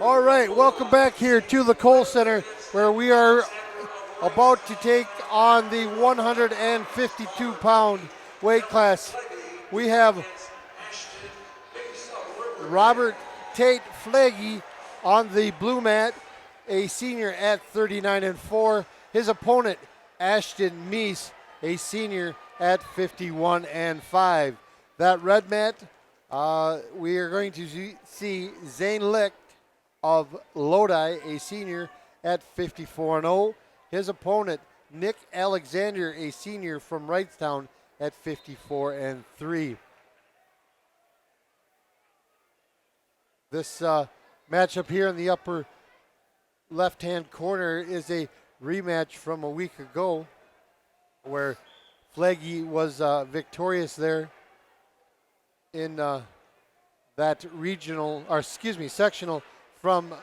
All right, welcome back here to the Kohl Center where we are about to take on the 152-pound weight class. We have Robert Tate Flaggy on the blue mat, a senior at 39-4. His opponent, Ashton Meese, a senior at 51-5. That red mat, we are going to see Zane Licht of Lodi, a senior at 54-0. His opponent, Nick Alexander, a senior from Wrightstown at 54-3. This matchup here in the upper left-hand corner is a rematch from a week ago where Flaggy was victorious there in that sectional from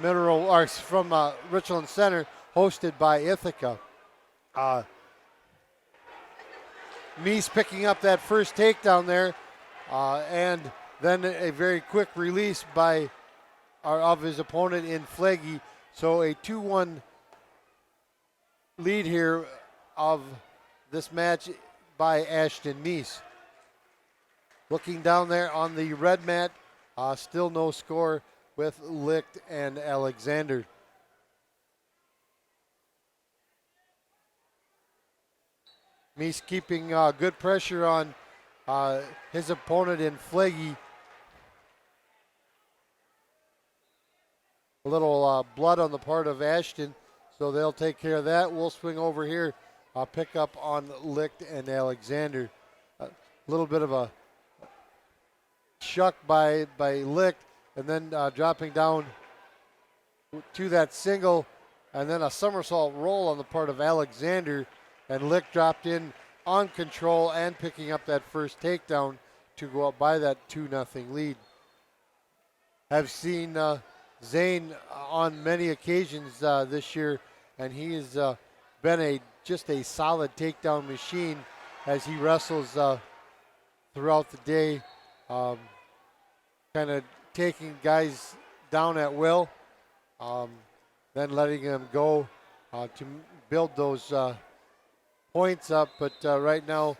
Richland Center, hosted by Ithaca. Meese picking up that first takedown there, and then a very quick release of his opponent in Flaggy. So a 2-1 lead here of this match by Ashton Meese. Looking down there on the red mat, still no score with Licht and Alexander. Meese keeping good pressure on his opponent in Flaggy. A little blood on the part of Ashton, so they'll take care of that. We'll swing over here, pick up on Licht and Alexander. A little bit of a shuck by Licht, and then dropping down to that single, and then a somersault roll on the part of Alexander, and Licht dropped in on control and picking up that first takedown to go up by that 2-0 lead. Have seen Zane on many occasions this year, and he has been just a solid takedown machine as he wrestles throughout the day, kind of taking guys down at will, then letting them go to build those points up. But right now,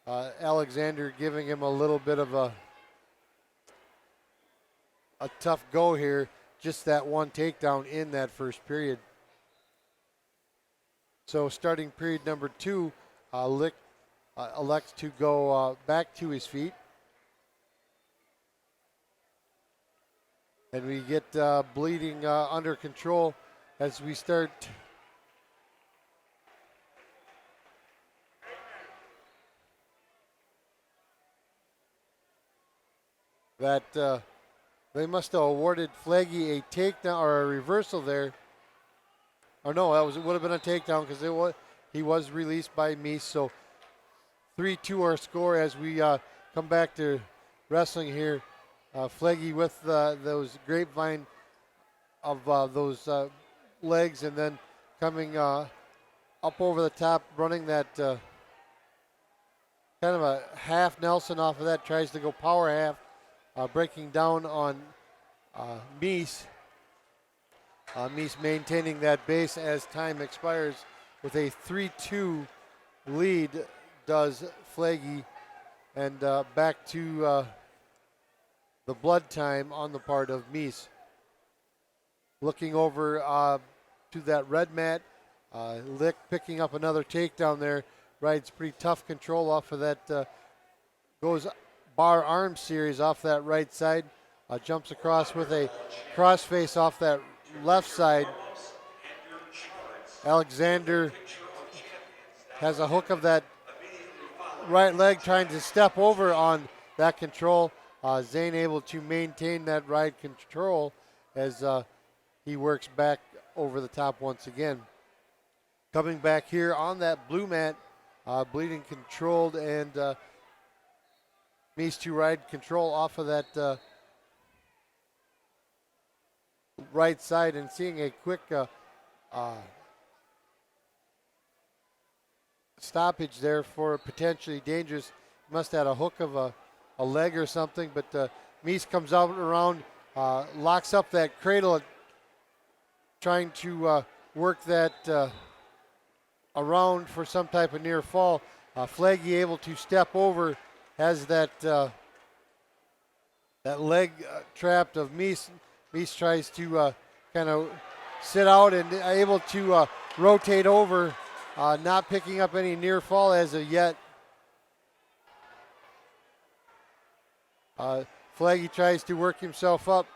Alexander giving him a little bit of a tough go here. Just that one takedown in that first period. So starting period number 2, Licht elects to go back to his feet. And we get bleeding under control as we start that they must have awarded Flaggy a takedown or a reversal there. Or no, it would have been a takedown because he was released by Meese. So 3-2 our score as we come back to wrestling here. Flaggy with those grapevine of those legs, and then coming up over the top, running that kind of a half Nelson off of that, tries to go power half, breaking down on Meese. Meese maintaining that base as time expires with a 3-2 lead does Flaggy, and back to the blood time on the part of Meese. Looking over to that red mat, Licht picking up another takedown there. Rides pretty tough control off of that, goes bar arm series off that right side. Jumps across with a crossface off that left side. Alexander has a hook of that right leg, trying to step over on that control. Zane able to maintain that right control as he works back over the top once again. Coming back here on that blue mat, bleeding controlled, and Meese to ride control off of that right side, and seeing a quick stoppage there for potentially dangerous. Must have had a hook of a leg or something, but Meese comes out around locks up that cradle, trying to work that around for some type of near fall. Flaggy able to step over, has that that leg trapped of Mies. Mies tries to kind of sit out and able to rotate over, not picking up any near fall as of yet. Flaggy tries to work himself up,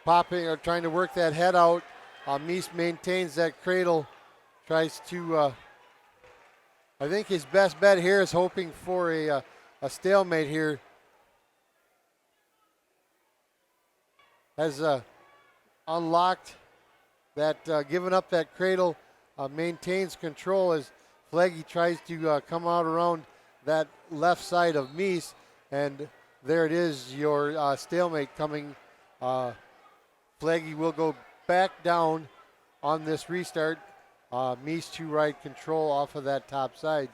popping or trying to work that head out. Mies maintains that cradle, tries to, I think his best bet here is hoping for a stalemate here. Has unlocked that, given up that cradle, maintains control as Flaggy tries to come out around that left side of Mies, and there it is, your stalemate coming. Flaggy will go back down on this restart. Mies to ride control off of that top side.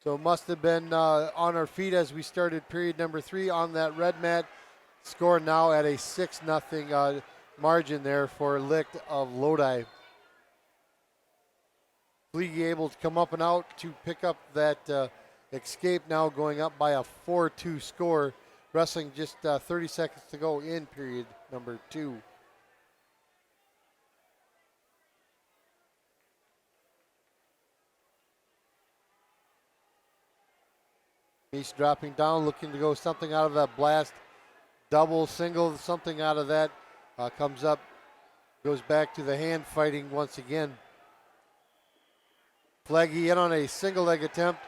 So must have been on our feet as we started period number 3 on that red mat. Score now at a 6-0 margin there for Licht of Lodi. Flaggy able to come up and out to pick up that escape, now going up by a 4-2 score. Wrestling just 30 seconds to go in period number 2. Mies dropping down, looking to go something out of that blast. Double, single, something out of that. Comes up, goes back to the hand fighting once again. Flaggy in on a single leg attempt.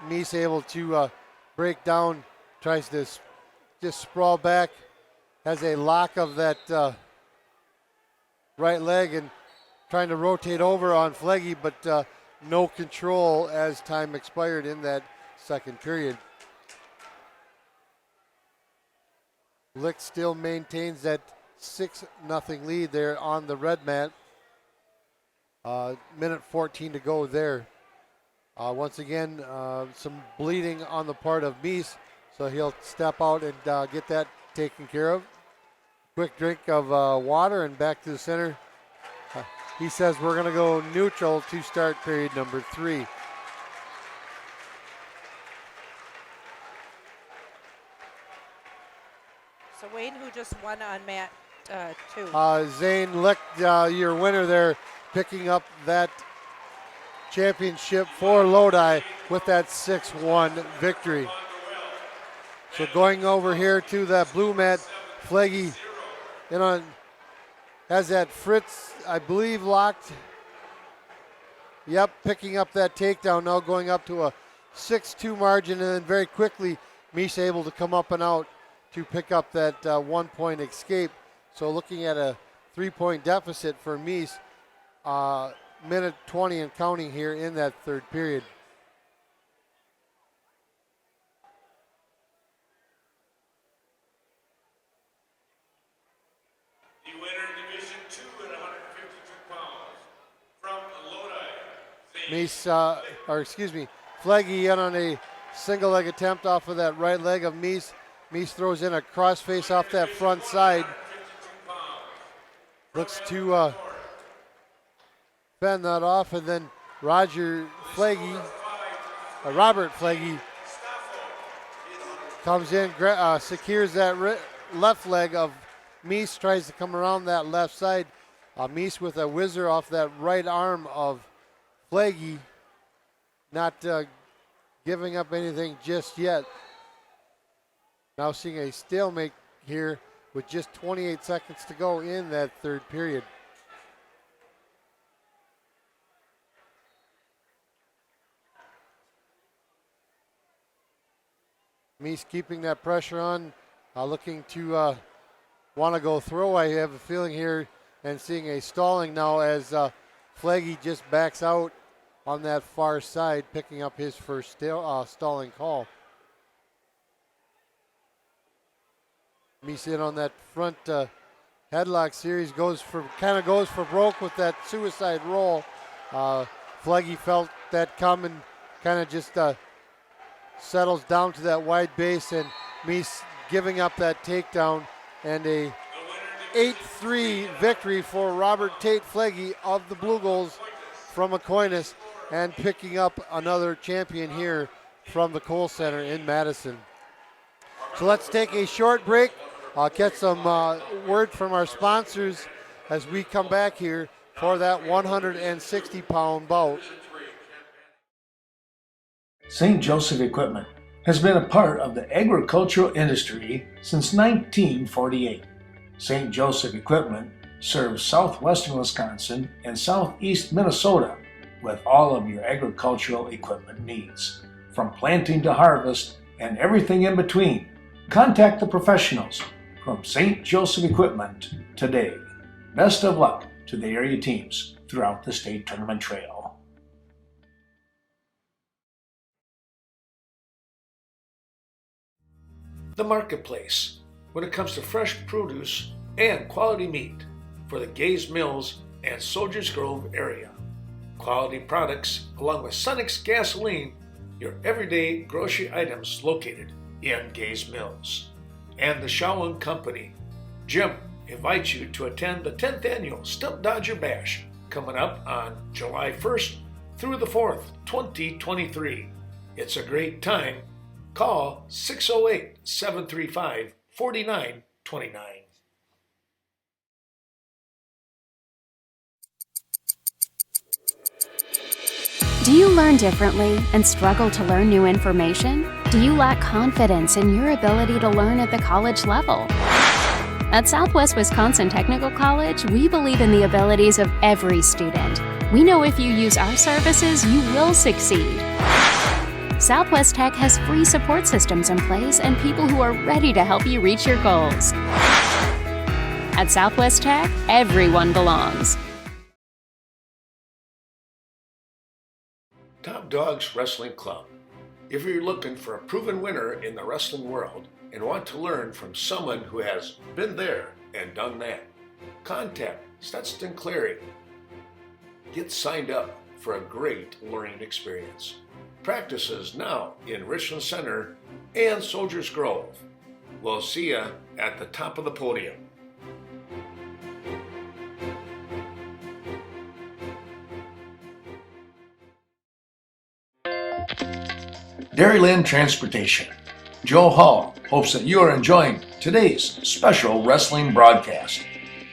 Mies able to break down, tries to just sprawl back. Has a lock of that right leg and trying to rotate over on Flaggy, but no control as time expired in that second period. Licht still maintains that 6-0 lead there on the red mat. Minute 14 to go there. Once again, some bleeding on the part of Mies, so he'll step out and get that taken care of. Quick drink of water and back to the center. He says we're going to go neutral to start period number 3. So Wayne, who just won on mat 2? Zane Licht, your winner there, picking up that championship for Lodi with that 6-1 victory. So going over here to that blue mat, Flaggy in on, has that Fritz, I believe, locked. Yep, picking up that takedown, now going up to a 6-2 margin, and then very quickly, Mies able to come up and out to pick up that 1-point escape. So looking at a 3-point deficit for Mies, minute 20 and counting here in that third period. The winner in Division 2 at 152 pounds from Lodi. Flaggy in on a single leg attempt off of that right leg of Mies. Mies throws in a crossface off that front side. Looks to fend that off, and then Robert Flaggy comes in, secures that left leg of Mies, tries to come around that left side. Mies with a whizzer off that right arm of Flaggy, not giving up anything just yet. Now seeing a stalemate here with just 28 seconds to go in that third period. Mies keeping that pressure on, looking to want to go throw. I have a feeling here and seeing a stalling now as Flaggy just backs out on that far side, picking up his first stalling call. Mies in on that front headlock series, goes for broke with that suicide roll. Flaggy felt that come and kind of just settles down to that wide base, and Meese giving up that takedown, and a 8-3 victory for Robert Tate Flegge of the Blue Goals from Aquinas, and picking up another champion here from the Kohl Center in Madison. So let's take a short break. I'll get some word from our sponsors as we come back here for that 160-pound bout. St. Joseph Equipment has been a part of the agricultural industry since 1948. St. Joseph Equipment serves southwestern Wisconsin and southeast Minnesota with all of your agricultural equipment needs, from planting to harvest and everything in between. Contact the professionals from St. Joseph Equipment today. Best of luck to the area teams throughout the state tournament trail. The marketplace, when it comes to fresh produce and quality meat for the Gaze Mills and Soldiers Grove area. Quality products along with Sunix gasoline, your everyday grocery items located in Gaze Mills. And the Shaw & Company. Jim invites you to attend the 10th annual Stump Dodger Bash coming up on July 1st through the 4th, 2023. It's a great time. Call 608-735-4929. Do you learn differently and struggle to learn new information? Do you lack confidence in your ability to learn at the college level? At Southwest Wisconsin Technical College, we believe in the abilities of every student. We know if you use our services, you will succeed. Southwest Tech has free support systems in place and people who are ready to help you reach your goals. At Southwest Tech, everyone belongs. Top Dogs Wrestling Club. If you're looking for a proven winner in the wrestling world and want to learn from someone who has been there and done that, contact Stetson Clary. Get signed up for a great learning experience. Practices now in Richland Center and Soldiers Grove. We'll see you at the top of the podium. Dairyland Transportation. Joe Hall hopes that you are enjoying today's special wrestling broadcast.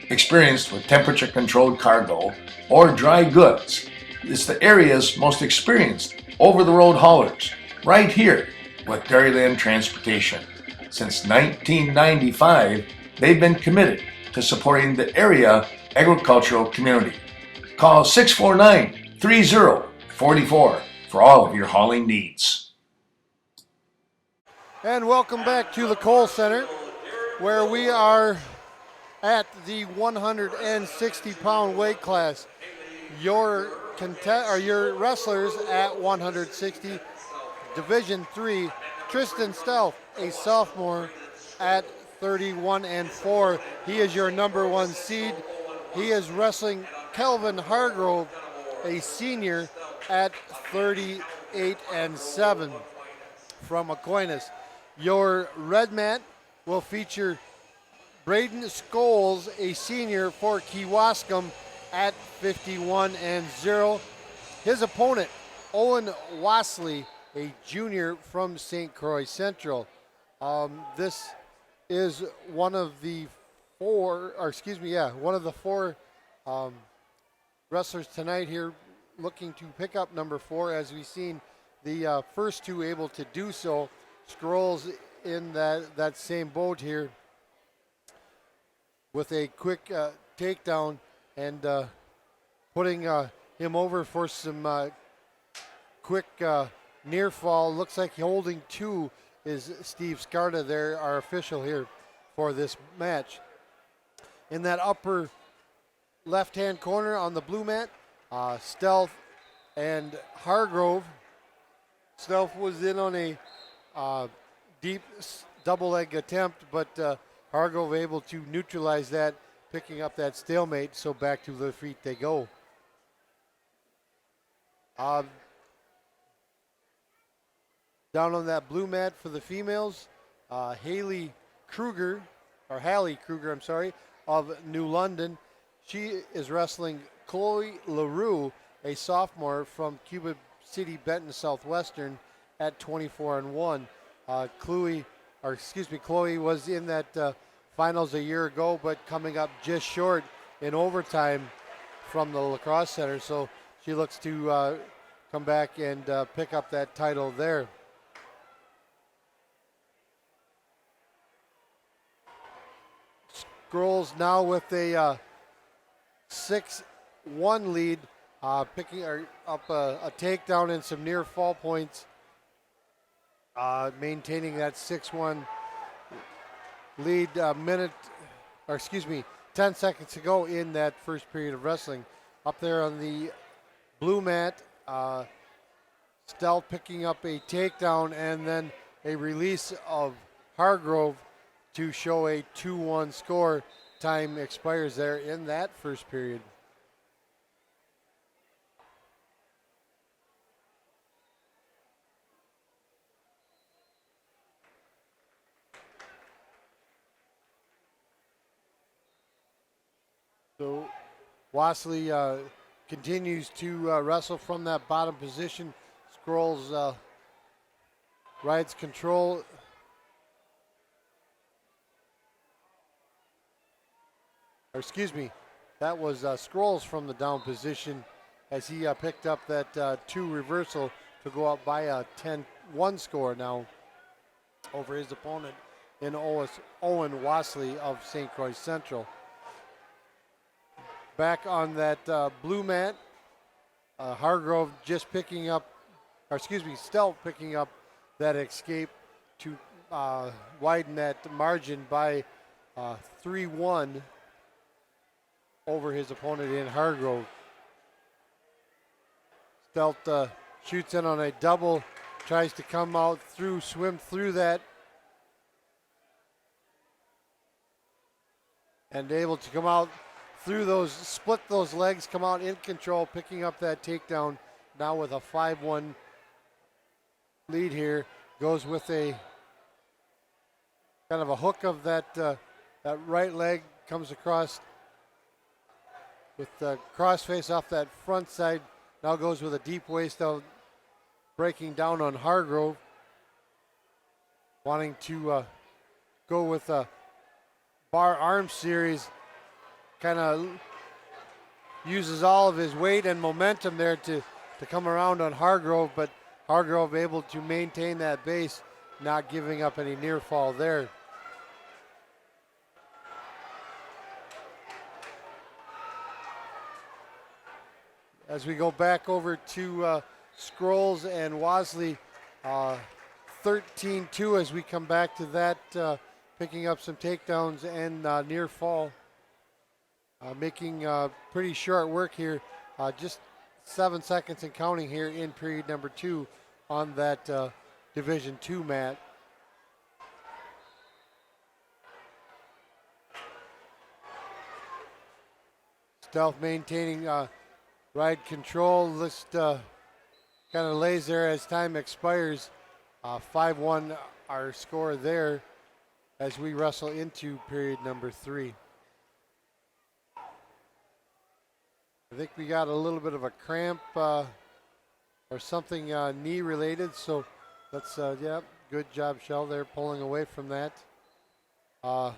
Experienced with temperature-controlled cargo or dry goods, it's the area's most experienced over-the-road haulers, right here with Dairyland Transportation. Since 1995, they've been committed to supporting the area agricultural community. Call 649-3044 for all of your hauling needs. And welcome back to the Kohl Center, where we are at the 160-pound weight class. Your wrestlers at 160, Division III, Tristan Stelf, a sophomore at 31-4. He is your number one seed. He is wrestling Kelvin Hargrove, a senior at 38-7 from Aquinas. Your red mat will feature Braden Scholes, a senior for Kewaskum at 51-0. His opponent, Owen Wasley, a junior from St. Croix Central. This is one of the four wrestlers tonight here looking to pick up number 4, as we've seen the first two able to do so. Scrolls in that same boat here with a quick takedown and putting him over for some quick near fall. Looks like holding 2 is Steve Scarda there, our official here for this match. In that upper left-hand corner on the blue mat, Stealth and Hargrove. Stealth was in on a deep double leg attempt, but Hargrove able to neutralize that, picking up that stalemate, so back to their feet they go. Down on that blue mat for the females, Hallie Kruger, I'm sorry, of New London. She is wrestling Chloe LaRue, a sophomore from Cuba City, Benton Southwestern, at 24-1. Chloe was in that finals a year ago, but coming up just short in overtime from the lacrosse center. So she looks to come back and pick up that title there. Scrolls now with a 6-1 lead, picking up a takedown and some near fall points, maintaining that 6-1 lead. 10 seconds to go in that first period of wrestling. Up there on the blue mat, Stealth picking up a takedown and then a release of Hargrove to show a 2-1 score. Time expires there in that first period. So Wassley continues to wrestle from that bottom position. Scrolls rides control. That was Scrolls from the down position as he picked up that 2 reversal to go up by a 10-1 score now over his opponent in Owen Wassley of St. Croix Central. Back on that blue mat, Hargrove just Stealth picking up that escape to widen that margin by 3-1 over his opponent in Hargrove. Stealth shoots in on a double, tries to come out through, swim through that, and able to come out through those, split those legs, come out in control, picking up that takedown now with a 5-1 lead here. Goes with a kind of a hook of that right leg, comes across with the crossface off that front side. Now goes with a deep waist out, breaking down on Hargrove. Wanting to go with a bar arm series. Kind of uses all of his weight and momentum there to come around on Hargrove, but Hargrove able to maintain that base, not giving up any near fall there. As we go back over to Scrolls and Wassley, 13-2 as we come back to that, picking up some takedowns and near fall. Making pretty short work here, just 7 seconds and counting here in period number 2 on that Division II mat. Stealth maintaining ride control. List kind of lays there as time expires. 5-1 our score there as we wrestle into period number 3. I think we got a little bit of a cramp or something knee related, so that's, good job, Shell, there pulling away from that. Some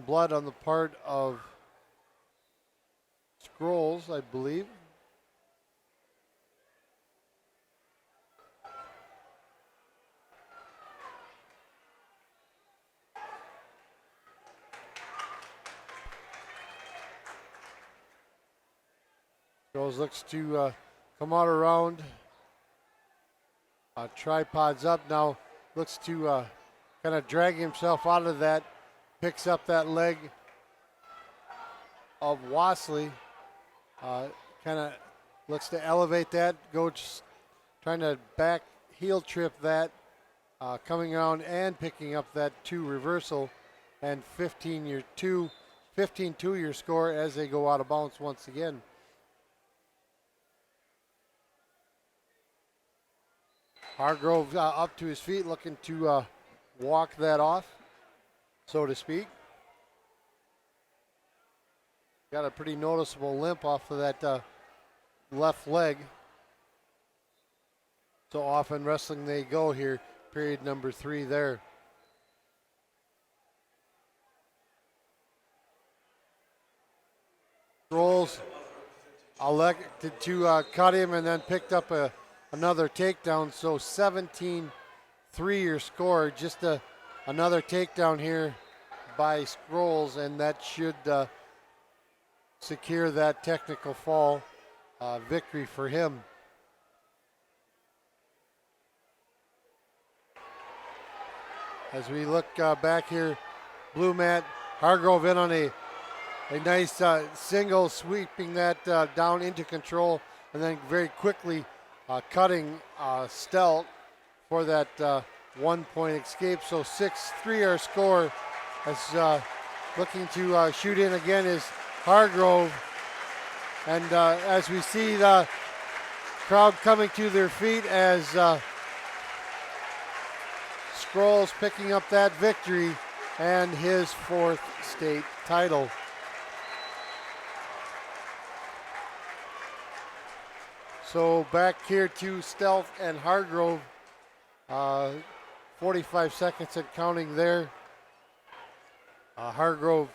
blood on the part of Scrolls, I believe. Scrolls looks to come out around. Tripods up now. Looks to kind of drag himself out of that. Picks up that leg of Wassley. Kind of looks to elevate that. Trying to back heel trip that. Coming around and picking up that 2 reversal. And 15-2 your score as they go out of bounds once again. Hargrove up to his feet, looking to walk that off, so to speak. Got a pretty noticeable limp off of that left leg. So off in wrestling they go here, period number 3 there. Rolls elected to cut him and then picked up another takedown. So 17-3 your score. Just another takedown here by Scrolls, and that should secure that technical fall victory for him. As we look back here, blue mat, Hargrove in on a nice single, sweeping that down into control, and then very quickly cutting Stelt for that 1-point escape. So 6-3 our score. As looking to shoot in again is Hargrove. And as we see the crowd coming to their feet as Scrolls picking up that victory and his 4th state title. So back here to Stealth and Hargrove. 45 seconds and counting there. Hargrove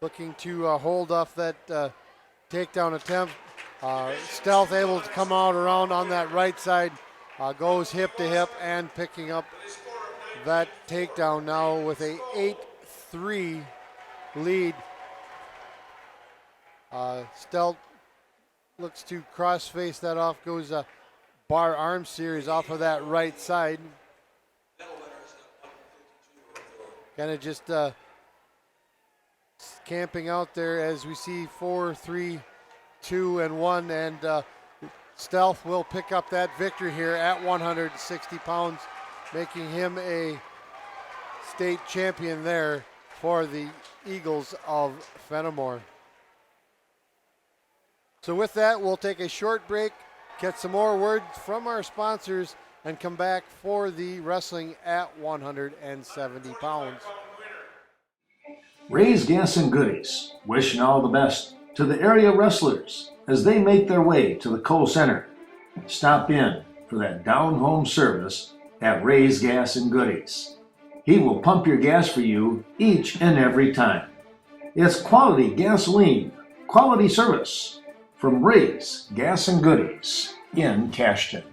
looking to hold off that takedown attempt. Stealth able to come out around on that right side. Goes hip to hip and picking up that takedown now with a 8-3 lead. Stealth looks to cross face that off, goes a bar arm series off of that right side. Kind of just camping out there as we see 4, 3, 2, and 1. And Stealth will pick up that victory here at 160 pounds, making him a state champion there for the Eagles of Fenimore. So with that, we'll take a short break, get some more words from our sponsors, and come back for the wrestling at 170 pounds. Ray's Gas and Goodies, wishing all the best to the area wrestlers as they make their way to the Cole Center. Stop in for that down-home service at Ray's Gas and Goodies. He will pump your gas for you each and every time. It's quality gasoline, quality service from Ray's Gas and Goodies in Cashton.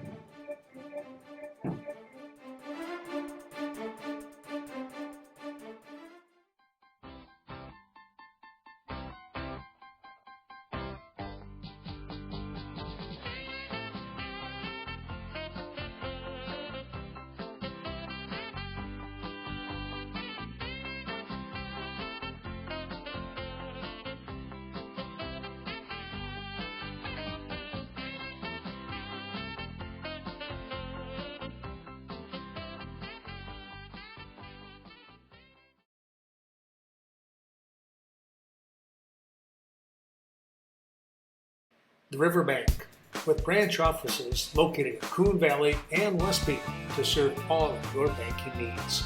The Riverbank, with branch offices located in Coon Valley and West Peak to serve all of your banking needs.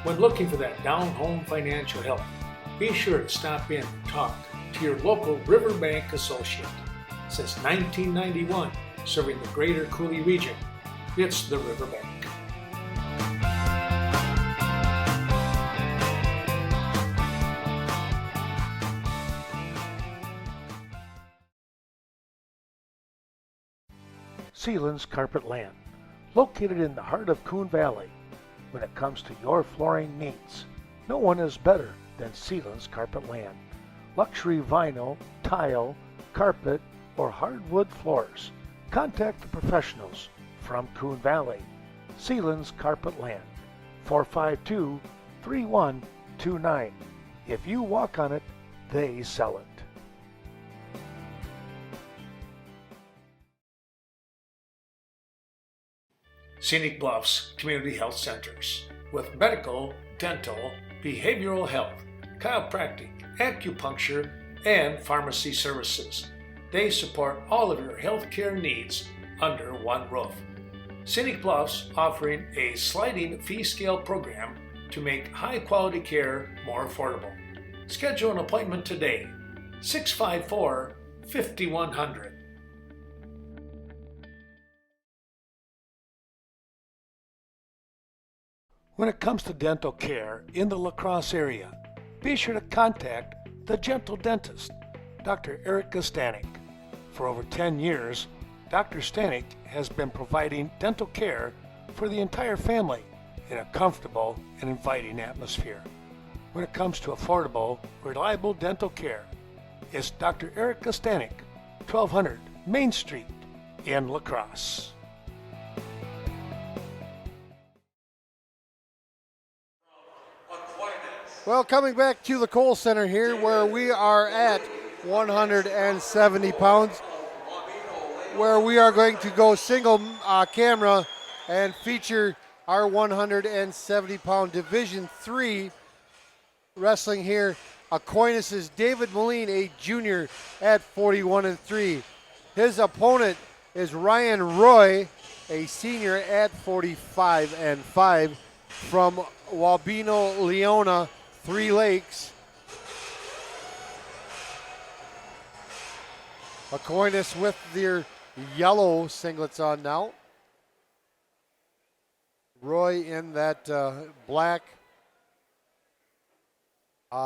When looking for that down-home financial help, be sure to stop in and talk to your local Riverbank associate. Since 1991, serving the greater Cooley region, it's the Riverbank. Sealands Carpet Land, located in the heart of Coon Valley. When it comes to your flooring needs, no one is better than Sealands Carpet Land. Luxury vinyl, tile, carpet, or hardwood floors. Contact the professionals from Coon Valley. Sealands Carpet Land, 452-3129. If you walk on it, they sell it. Scenic Bluffs Community Health Centers, with medical, dental, behavioral health, chiropractic, acupuncture, and pharmacy services. They support all of your healthcare needs under one roof. Scenic Bluffs offering a sliding fee scale program to make high quality care more affordable. Schedule an appointment today. 654-5100. When it comes to dental care in the La Crosse area, be sure to contact the Gentle Dentist, Dr. Eric Stanek. For over 10 years, Dr. Stanek has been providing dental care for the entire family in a comfortable and inviting atmosphere. When it comes to affordable, reliable dental care, it's Dr. Eric Stanek, 1200 Main Street in La Crosse. Well, coming back to the Kohl Center here, where we are at 170 pounds, where we are going to go single camera and feature our 170-pound Division III wrestling here. Aquinas' David Moline, a junior at 41-3. His opponent is Ryan Roy, a senior at 45-5 from Wabeno, Leona, Three Lakes. Aquinas with their yellow singlets on now. Roy in that black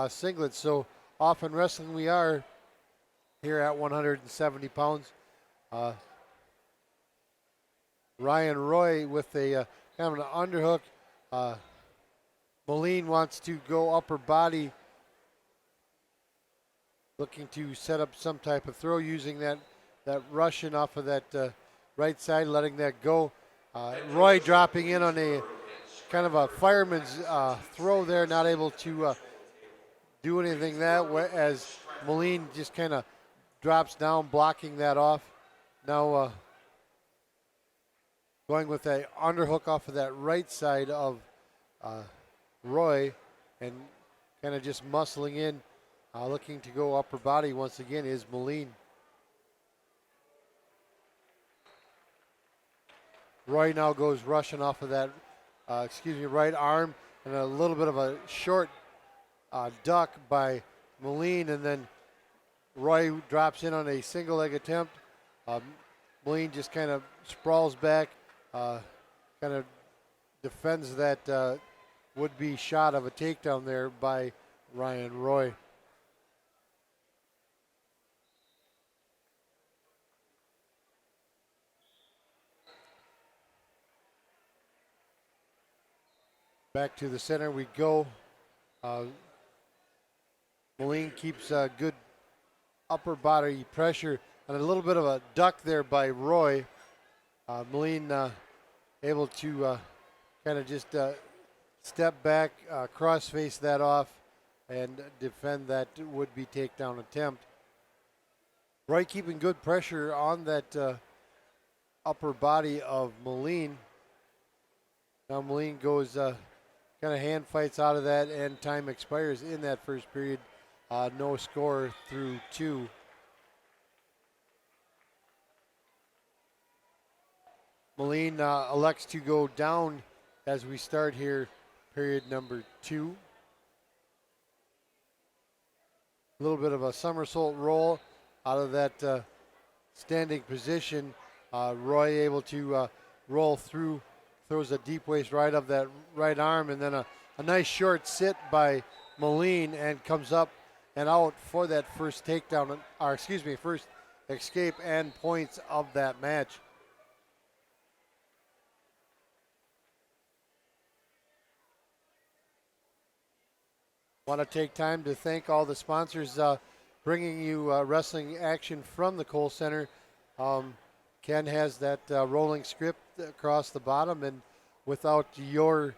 singlet. So off in wrestling we are here at 170 pounds. Ryan Roy with a kind of an underhook. Moline wants to go upper body, looking to set up some type of throw using that Russian off of that right side, letting that go. Roy dropping in on a kind of a fireman's throw there, not able to do anything that way as Moline just kind of drops down, blocking that off. Now going with a underhook off of that right side of Roy and kind of just muscling in, looking to go upper body once again is Moline. Roy now goes rushing off of that, right arm, and a little bit of a short duck by Moline, and then Roy drops in on a single leg attempt. Moline just kind of sprawls back, kind of defends that would-be shot of a takedown there by Ryan Roy. Back to the center we go. Moline keeps a good upper body pressure and a little bit of a duck there by Roy. Moline able to kind of just step back, cross-face that off, and defend that would-be takedown attempt. Roy keeping good pressure on that upper body of Moline. Now Moline goes kind of hand fights out of that, and time expires in that first period. No score through 2. Moline elects to go down as we start here, period number 2. A little bit of a somersault roll out of that standing position. Roy able to roll through, throws a deep waist right of that right arm, and then a nice short sit by Moline, and comes up and out for that first takedown, or first escape and points of that match. Want to take time to thank all the sponsors bringing you wrestling action from the Kohl Center. Ken has that rolling script across the bottom, and without your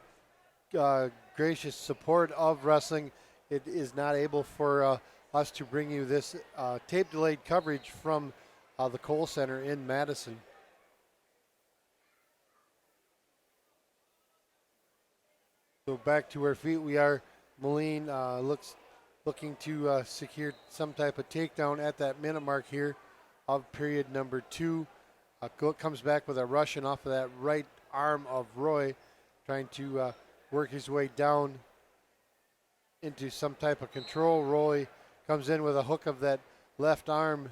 gracious support of wrestling, it is not able for us to bring you this tape delayed coverage from the Kohl Center in Madison. So back to our feet we are. Moline looking to secure some type of takedown at that minute mark here of period number 2. Comes back with a Russian off of that right arm of Roy, trying to work his way down into some type of control. Roy comes in with a hook of that left arm.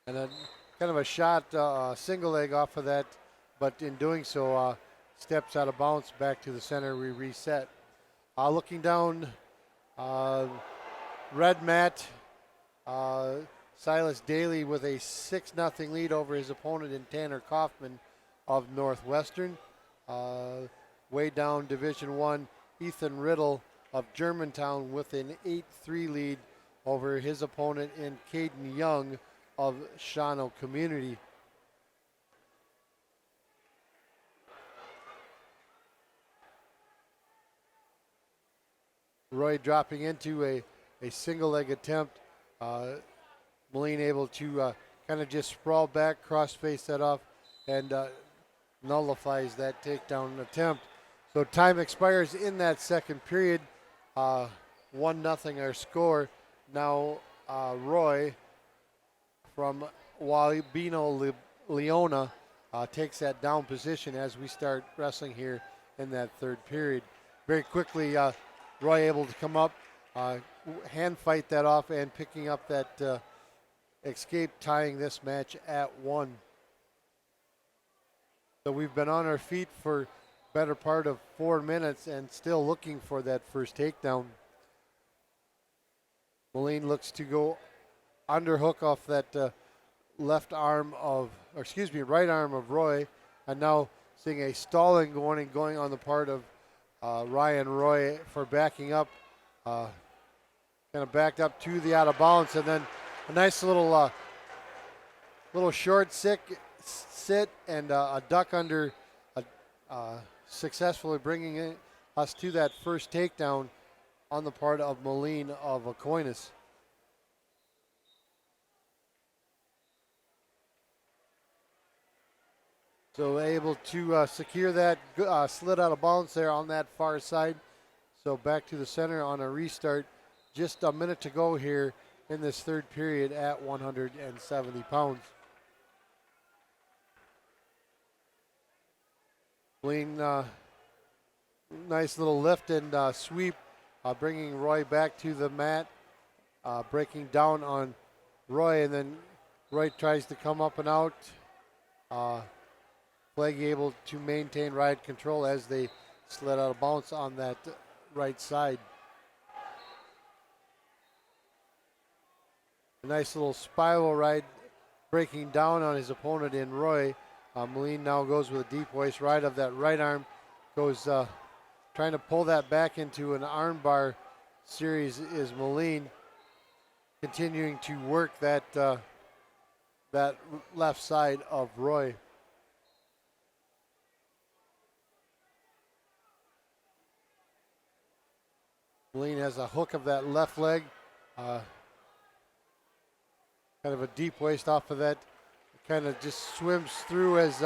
And a kind of a shot, single leg off of that, but in doing so, steps out of bounds back to the center. We reset. Looking down, red mat, Silas Daly with a 6-0 lead over his opponent in Tanner Kaufman of Northwestern. Way down Division I, Ethan Riddle of Germantown with an 8-3 lead over his opponent in Caden Young of Shawano Community. Roy dropping into a single leg attempt. Moline able to kind of just sprawl back, cross face that off, and nullifies that takedown attempt. So time expires in that second period. 1-0 our score. Now Roy from Wabino Leona takes that down position as we start wrestling here in that third period. Very quickly, Roy able to come up, hand fight that off, and picking up that escape, tying this match at 1. So we've been on our feet for better part of 4 minutes and still looking for that first takedown. Moline looks to go underhook off that right arm of Roy, and now seeing a stalling going on the part of Ryan Roy for backing up, kind of backed up to the out of bounds, and then a nice little short sit and a duck under, successfully bringing us to that first takedown on the part of Moline of Aquinas. So able to secure that, slid out of bounds there on that far side. So back to the center on a restart. Just a minute to go here in this third period at 170 pounds. Moline, nice little lift and sweep, bringing Roy back to the mat, breaking down on Roy, and then Roy tries to come up and out. Flaggy able to maintain ride control as they slid out of bounds on that right side. A nice little spiral ride, breaking down on his opponent in Roy. Moline now goes with a deep waist ride of that right arm, goes trying to pull that back into an arm bar series is Moline, continuing to work that that left side of Roy. Moline has a hook of that left leg, kind of a deep waist off of that. Kind of just swims through as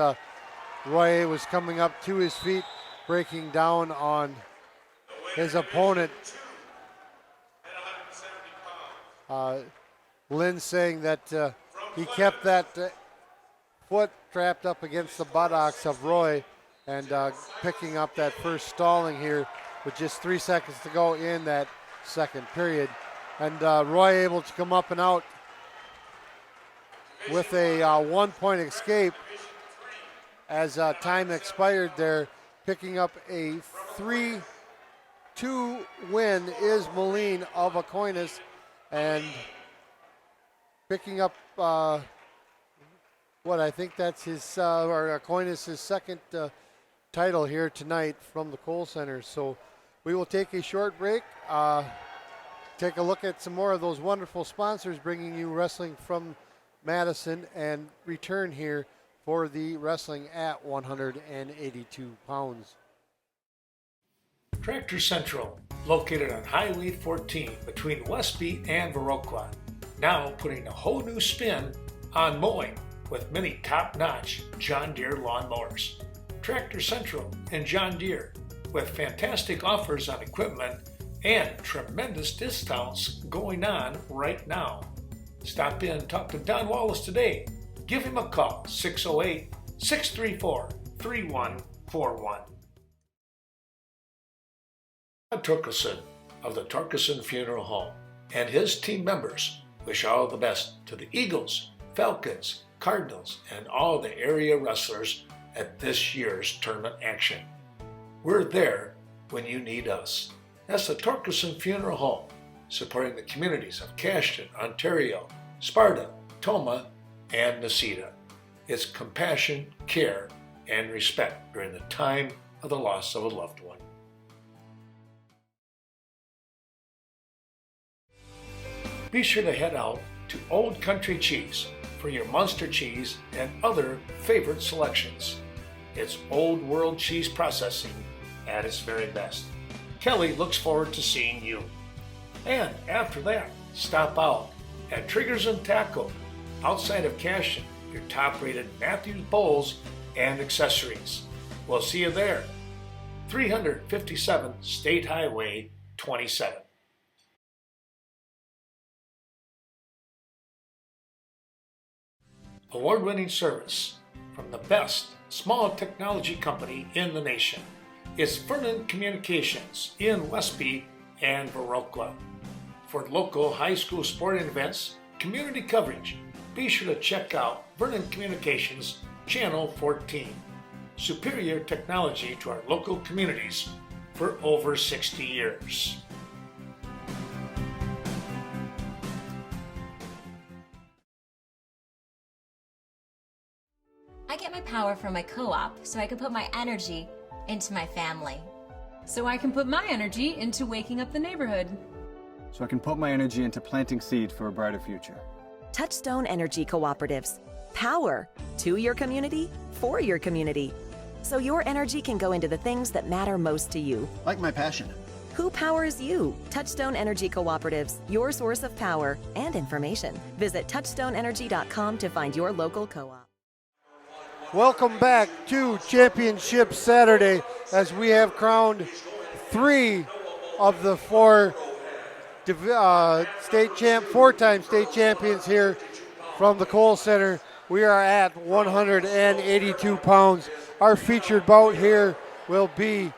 Roy was coming up to his feet, breaking down on his opponent. Lynn saying that he kept that foot trapped up against the buttocks of Roy, and picking up that first stalling here with just 3 seconds to go in that second period. And Roy able to come up and out with a 1-point escape as time expired there. Picking up a 3-2 win is Moline of Aquinas, and picking up what I think that's his, or Aquinas' second title here tonight from the Kohl Center. So we will take a short break, take a look at some more of those wonderful sponsors bringing you wrestling from Madison, and return here for the wrestling at 182 pounds. Tractor Central, located on Highway 14 between Westby and Viroqua, now putting a whole new spin on mowing with many top-notch John Deere lawnmowers. Tractor Central and John Deere, with fantastic offers on equipment and tremendous discounts going on right now. Stop in and talk to Don Wallace today. Give him a call, 608-634-3141. Todd Torkelson of the Torkelson Funeral Home and his team members wish all the best to the Eagles, Falcons, Cardinals, and all the area wrestlers at this year's tournament action. We're there when you need us. That's the Torkelson Funeral Home, supporting the communities of Cashton, Ontario, Sparta, Toma, and Necedah. It's compassion, care, and respect during the time of the loss of a loved one. Be sure to head out to Old Country Cheese for your Munster cheese and other favorite selections. It's old world cheese processing at its very best. Kelly looks forward to seeing you. And after that, stop out at Triggers and Tackle outside of Cashton, your top-rated Matthews bowls and accessories. We'll see you there. 357 State Highway 27. Award-winning service from the best small technology company in the nation. It's Vernon Communications in Westby and Viroqua. For local high school sporting events, community coverage, be sure to check out Vernon Communications Channel 14. Superior technology to our local communities for over 60 years. I get my power from my co-op so I can put my energy into my family. So I can put my energy into waking up the neighborhood. So I can put my energy into planting seed for a brighter future. Touchstone Energy Cooperatives. Power to your community, for your community. So your energy can go into the things that matter most to you. Like my passion. Who powers you? Touchstone Energy Cooperatives, your source of power and information. Visit touchstoneenergy.com to find your local co-op. Welcome back to Championship Saturday as we have crowned 3 of the 4 four-time state champions here from the Kohl Center. We are at 182 pounds. Our featured bout here will be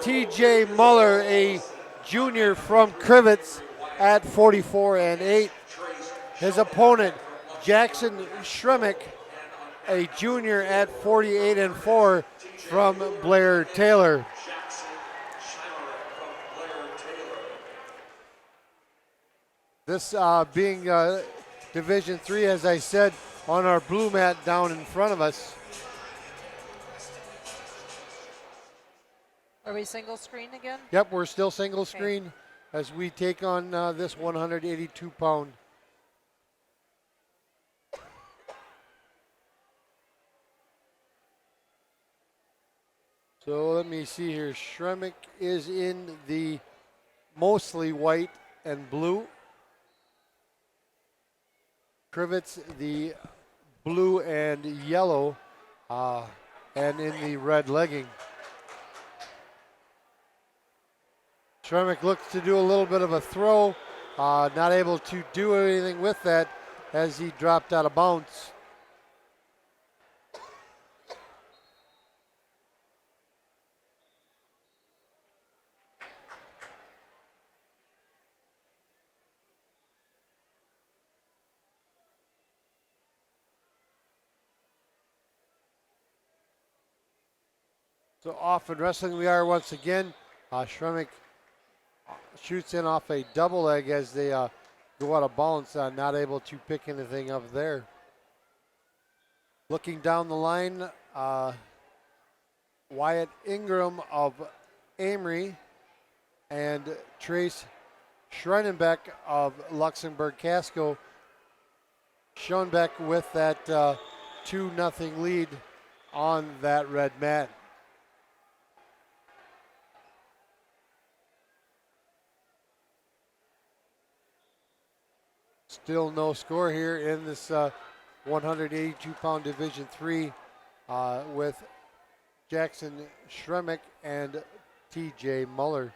TJ Muller, a junior from Crivets, at 44-8. His opponent, Jackson Shremick, a junior at 48-4 from Blair Taylor. This being Division 3, as I said, on our blue mat down in front of us. Are we single screen again? Yep, we're still single screen as we take on this 182-pound. So let me see here. Shremick is in the mostly white and blue. Crivets the blue and yellow, and in the red legging. Shremick looks to do a little bit of a throw, not able to do anything with that as he dropped out of bounds. So off in wrestling we are once again. Shremick shoots in off a double leg as they go out of bounds, not able to pick anything up there. Looking down the line, Wyatt Ingram of Amory and Trace Schreinenbeck of Luxembourg Casco. Schoenbeck with that 2-0 lead on that red mat. Still no score here in this 182-pound Division 3 with Jackson Shremick and TJ Muller.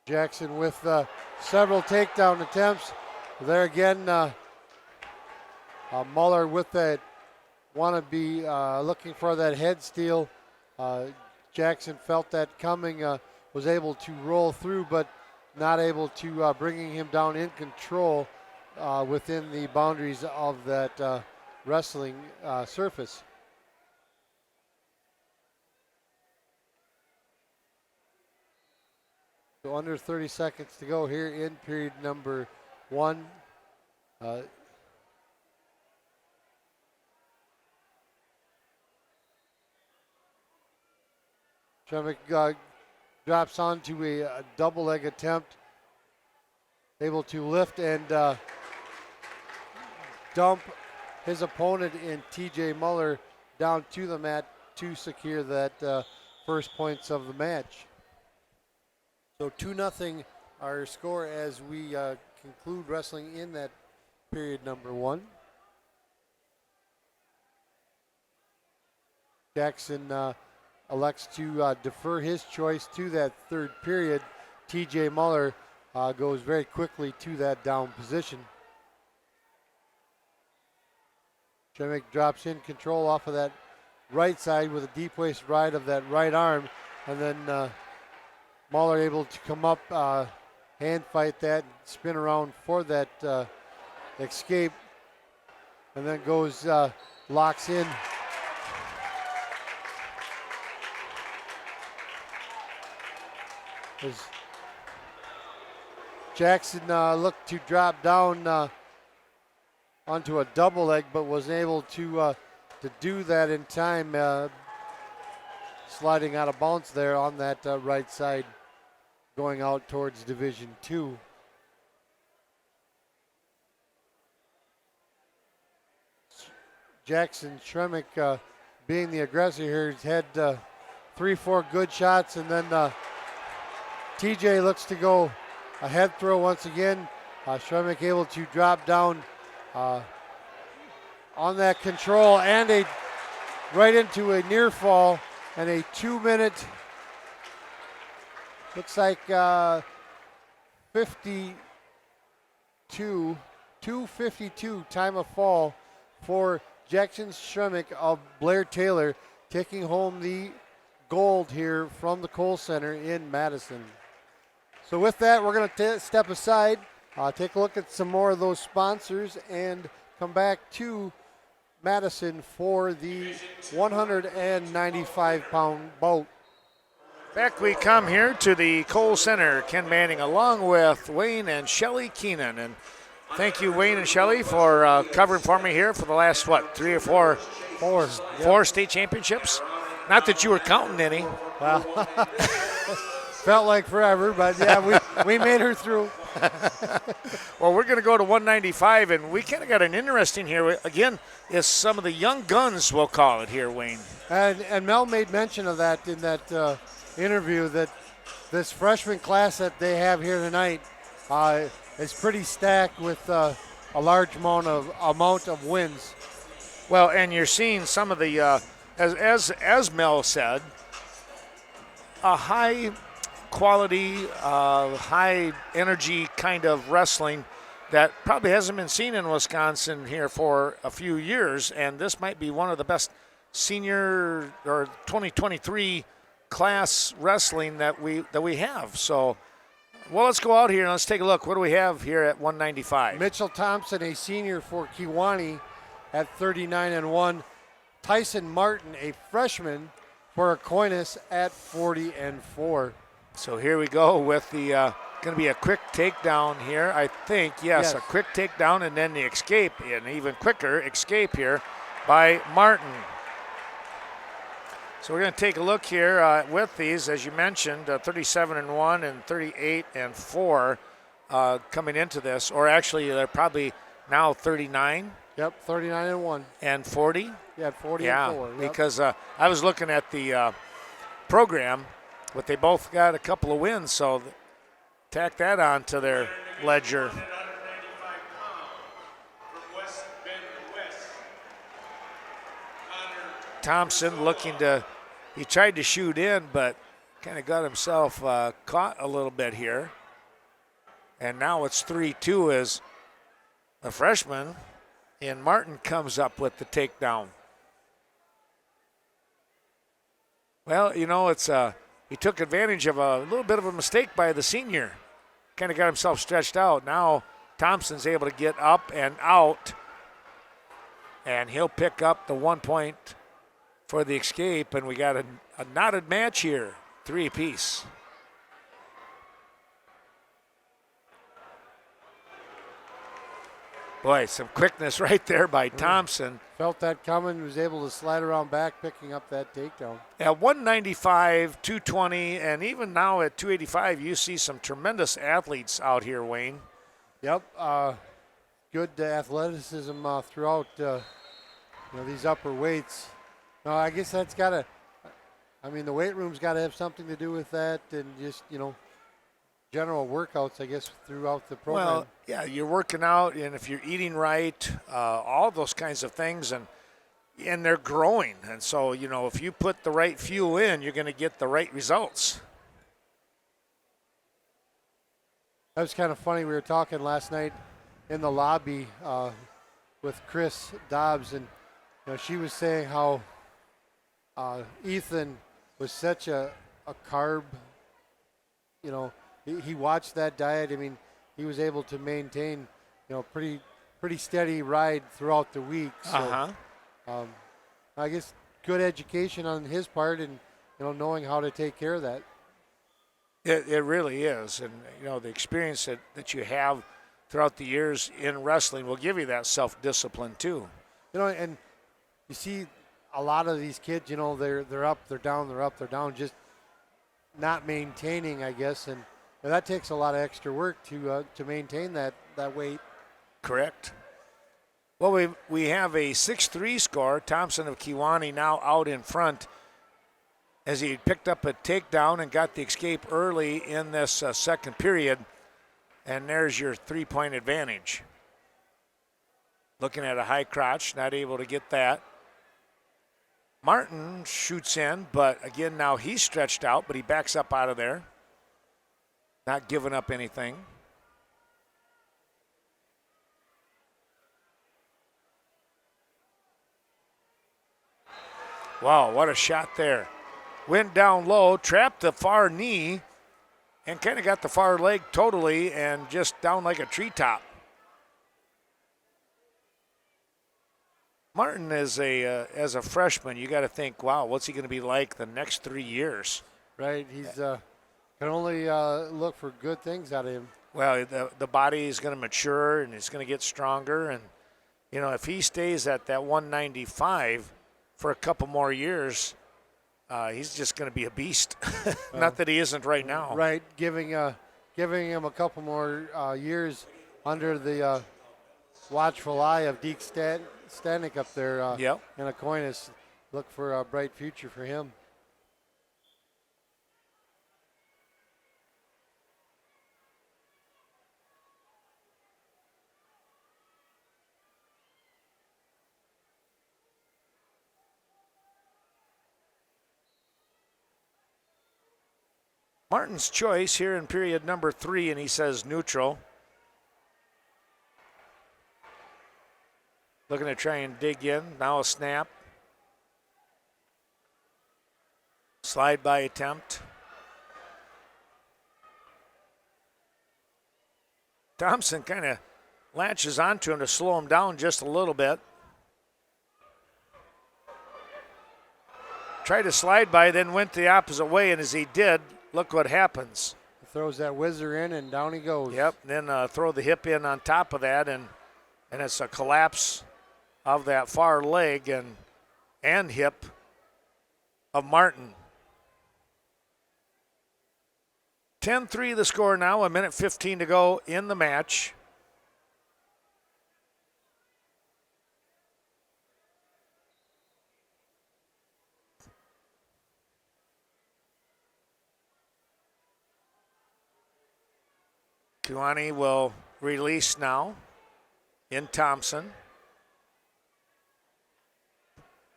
Jackson with several takedown attempts. There again, Muller with that wannabe looking for that head steal. Jackson felt that coming, was able to roll through, but not able to bringing him down in control within the boundaries of that wrestling surface. So under 30 seconds to go here in period number 1. Tremick drops onto a double leg attempt, able to lift and dump his opponent in TJ Muller down to the mat to secure that first points of the match. So 2-0 our score as we conclude wrestling in that period number 1. Jackson elects to defer his choice to that third period. TJ Muller goes very quickly to that down position. Tremick drops in control off of that right side with a deep waist ride of that right arm, and then Muller able to come up, hand fight that, spin around for that escape, and then goes, locks in. As Jackson looked to drop down onto a double leg, but was able to do that in time, sliding out of bounds there on that right side, going out towards Division II. Jackson Tremick being the aggressor here, he's had 3-4 good shots, and then TJ looks to go a head throw once again. Tremick able to drop down on that control and right into a near fall and a 2-minute, looks like 2:52 time of fall for Jackson Tremick of Blair Taylor, taking home the gold here from the Kohl Center in Madison. So with that, we're going to step aside, take a look at some more of those sponsors, and come back to Madison for the 195-pound bout. Back we come here to the Kohl Center. Ken Manning along with Wayne and Shelly Keenan. And thank you, Wayne and Shelly, for covering for me here for the last, 3 or 4? Four state championships. Not that you were counting any. Well, felt like forever, but yeah, we made her through. Well, we're going to go to 195, and we kind of got an interesting here. Again, is some of the young guns, we'll call it here, Wayne. And Mel made mention of that in that interview, that this freshman class that they have here tonight is pretty stacked with a large amount of wins. Well, and you're seeing some of the, as Mel said, a high quality, high energy kind of wrestling that probably hasn't been seen in Wisconsin here for a few years, and this might be one of the best senior or 2023 class wrestling that we have. So, well, let's go out here and let's take a look. What do we have here at 195? Mitchell Thompson, a senior for Kewanee, at 39-1. Tyson Martin, a freshman for Aquinas, at 40-4. So here we go with the going to be a quick takedown here, I think. Yes, a quick takedown and then the escape, an even quicker escape here by Martin. So we're going to take a look here with these, as you mentioned, 37-1 and 38-4 coming into this, or actually they're probably now 39. Yep, 39-1. And 40? Yeah, 40-4. Yep. Because I was looking at the program, but they both got a couple of wins, so tack that on to their ledger. Thompson looking to, he tried to shoot in, but kind of got himself caught a little bit here. And now it's 3-2 as the freshman in Martin comes up with the takedown. Well, you know, it's he took advantage of a little bit of a mistake by the senior. Kind of got himself stretched out. Now Thompson's able to get up and out, and he'll pick up the 1 point for the escape, and we got a knotted match here, 3 apiece. Boy, some quickness right there by Thompson. Felt that coming, was able to slide around back, picking up that takedown. At 195, 220, and even now at 285, you see some tremendous athletes out here, Wayne. Yep, good athleticism throughout these upper weights. No, I guess that's got to, I mean, the weight room's got to have something to do with that, and just, general workouts, I guess, throughout the program. Well, yeah, you're working out, and if you're eating right, all those kinds of things, and they're growing. And so, if you put the right fuel in, you're going to get the right results. That was kind of funny. We were talking last night in the lobby with Chris Dobbs, and she was saying how Ethan was such a carb, he watched that diet. I mean, he was able to maintain, pretty steady ride throughout the week. So, I guess good education on his part, and knowing how to take care of that. It really is, and the experience that you have throughout the years in wrestling will give you that self-discipline too. And you see a lot of these kids, they're up, they're down, they're up, they're down, just not maintaining, I guess, and that takes a lot of extra work to maintain that weight. Correct. Well, we have a 6-3 score. Thompson of Kewanee now out in front as he picked up a takedown and got the escape early in this second period. And there's your 3-point advantage. Looking at a high crotch, not able to get that. Martin shoots in, but again, now he's stretched out, but he backs up out of there. Not giving up anything. Wow, what a shot there. Went down low, trapped the far knee, and kind of got the far leg totally and just down like a treetop. Martin is as a freshman, you got to think, wow, what's he going to be like the next 3 years? Right, he's can only look for good things out of him. Well, the body is going to mature and it's going to get stronger. And, if he stays at that 195 for a couple more years, he's just going to be a beast. Not that he isn't right now. Right, giving him a couple more years under the watchful eye of Deke Stanek up there in Aquinas. Look for a bright future for him. Martin's choice here in period number 3, and he says neutral. Looking to try and dig in. Now a snap. Slide by attempt. Thompson kind of latches onto him to slow him down just a little bit. Tried to slide by, then went the opposite way, and as he did, look what happens. He throws that whizzer in, and down he goes. Yep, then throw the hip in on top of that, and it's a collapse of that far leg and hip of Martin. 10-3 the score now, 1:15 to go in the match. Kewanee will release now in Thompson.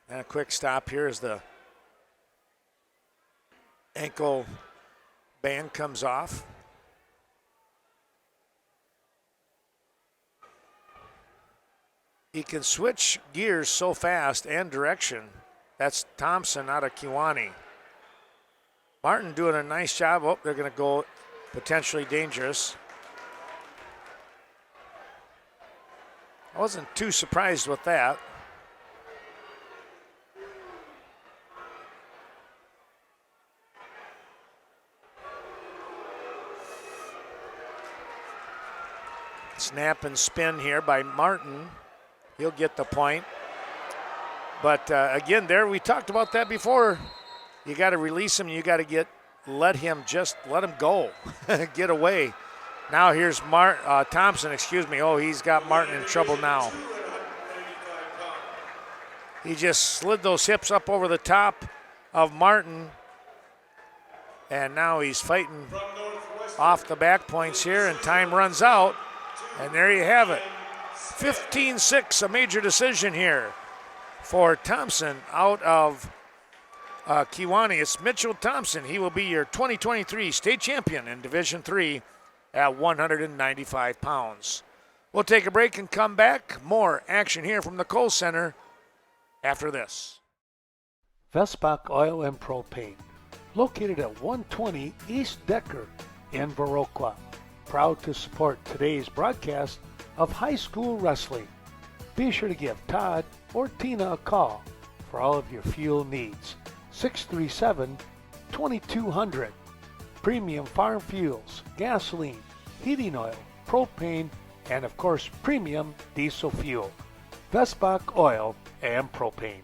And a quick stop here as the ankle band comes off. He can switch gears so fast and direction. That's Thompson out of Kewanee. Martin doing a nice job. Oh, they're going to go potentially dangerous. I wasn't too surprised with that. Snap and spin here by Martin. He'll get the point. But again, there we talked about that before. You got to release him. You got to let him go, get away. Now here's Thompson. Excuse me. Oh, he's got Martin in trouble now. He just slid those hips up over the top of Martin, and now he's fighting off the back points here, and time runs out. And there you have it. 15-6, a major decision here for Thompson out of Kewanee. It's Mitchell Thompson. He will be your 2023 state champion in Division III at 195 pounds. We'll take a break and come back. More action here from the Kohl Center after this. Vesbach Oil and Propane, located at 120 East Decker in Viroqua. Proud to support today's broadcast of high school wrestling. Be sure to give Todd or Tina a call for all of your fuel needs. 637-2200. Premium farm fuels, gasoline, heating oil, propane, and of course premium diesel fuel. Vesbach Oil and Propane.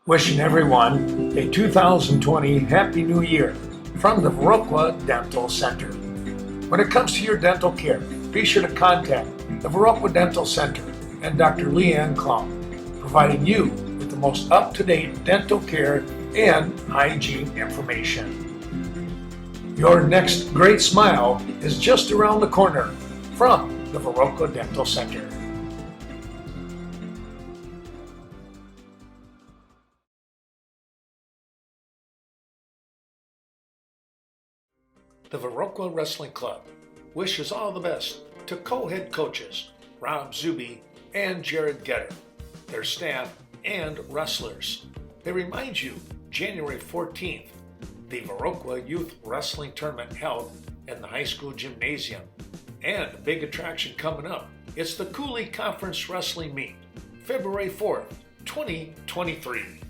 Wishing everyone a 2020 Happy New Year from the Viroqua Dental Center. When it comes to your dental care, be sure to contact the Viroqua Dental Center and Dr. Leanne Klum, providing you with the most up-to-date dental care and hygiene information. Your next great smile is just around the corner from the Viroqua Dental Center. The Viroqua Wrestling Club wishes all the best to co-head coaches Rob Zuby and Jared Getter, their staff, and wrestlers. They remind you, January 14th, the Viroqua Youth Wrestling Tournament held in the high school gymnasium. And a big attraction coming up, it's the Cooley Conference Wrestling Meet, February 4th, 2023.